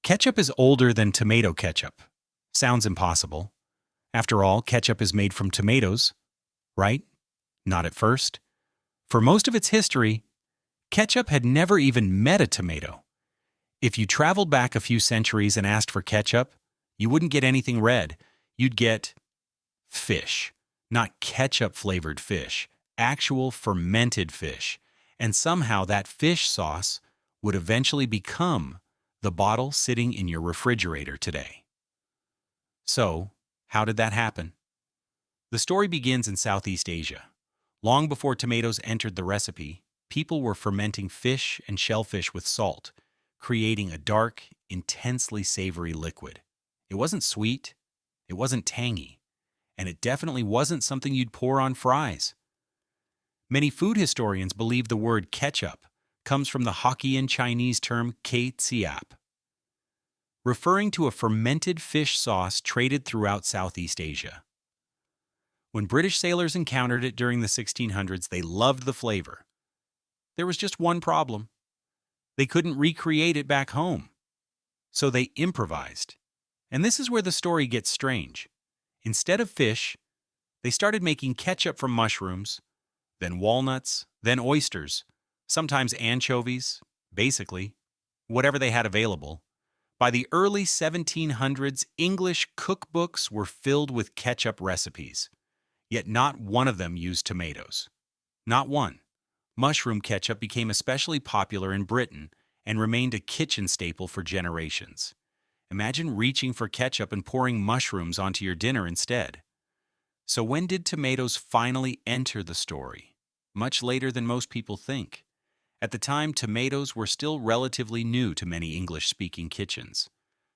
Ketchup is older than tomato ketchup. Sounds impossible. After all, ketchup is made from tomatoes, right? Not at first. For most of its history, ketchup had never even met a tomato. If you traveled back a few centuries and asked for ketchup, you wouldn't get anything red. You'd get fish, not ketchup-flavored fish, actual fermented fish. And somehow that fish sauce would eventually become the bottle sitting in your refrigerator today. So, how did that happen? The story begins in Southeast Asia. Long before tomatoes entered the recipe, people were fermenting fish and shellfish with salt, creating a dark, intensely savory liquid. It wasn't sweet, it wasn't tangy, and it definitely wasn't something you'd pour on fries. Many food historians believe the word ketchup comes from the Hokkien Chinese term ketchup, referring to a fermented fish sauce traded throughout Southeast Asia. When British sailors encountered it during the 1600s, they loved the flavor. There was just one problem. They couldn't recreate it back home. So they improvised. And this is where the story gets strange. Instead of fish, they started making ketchup from mushrooms, then walnuts, then oysters, sometimes anchovies, basically, whatever they had available. By the early 1700s, English cookbooks were filled with ketchup recipes, yet not one of them used tomatoes. Not one. Mushroom ketchup became especially popular in Britain and remained a kitchen staple for generations. Imagine reaching for ketchup and pouring mushrooms onto your dinner instead. So when did tomatoes finally enter the story? Much later than most people think. At the time, tomatoes were still relatively new to many English-speaking kitchens.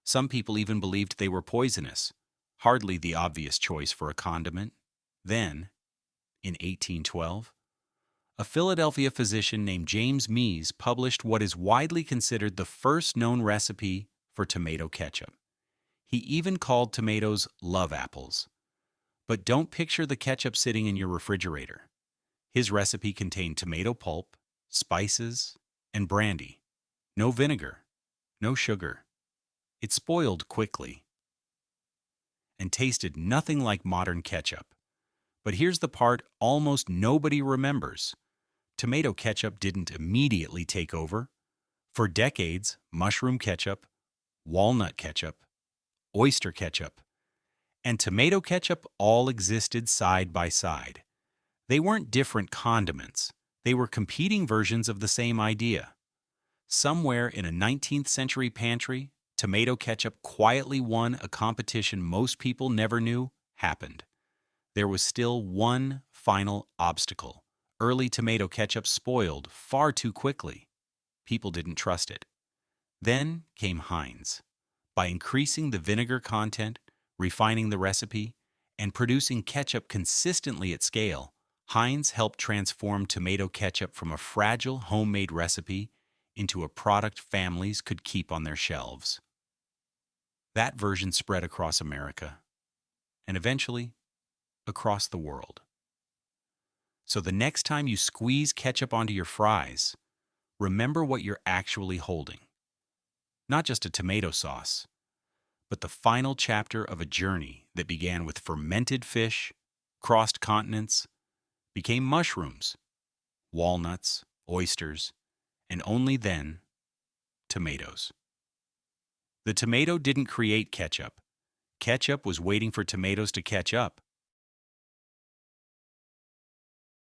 Some people even believed they were poisonous, hardly the obvious choice for a condiment. Then, in 1812, a Philadelphia physician named James Mees published what is widely considered the first known recipe for tomato ketchup. He even called tomatoes love apples. But don't picture the ketchup sitting in your refrigerator. His recipe contained tomato pulp, spices, and brandy. No vinegar, no sugar. It spoiled quickly and tasted nothing like modern ketchup. But here's the part almost nobody remembers. Tomato ketchup didn't immediately take over. For decades, mushroom ketchup, walnut ketchup, oyster ketchup, and tomato ketchup all existed side by side. They weren't different condiments. They were competing versions of the same idea. Somewhere in a 19th century pantry, tomato ketchup quietly won a competition most people never knew happened. There was still one final obstacle. Early tomato ketchup spoiled far too quickly. People didn't trust it. Then came Heinz. By increasing the vinegar content, refining the recipe, and producing ketchup consistently at scale, Heinz helped transform tomato ketchup from a fragile homemade recipe into a product families could keep on their shelves. That version spread across America, and eventually, across the world. So the next time you squeeze ketchup onto your fries, remember what you're actually holding. Not just a tomato sauce, but the final chapter of a journey that began with fermented fish, crossed continents, became mushrooms, walnuts, oysters, and only then, tomatoes. The tomato didn't create ketchup. Ketchup was waiting for tomatoes to catch up.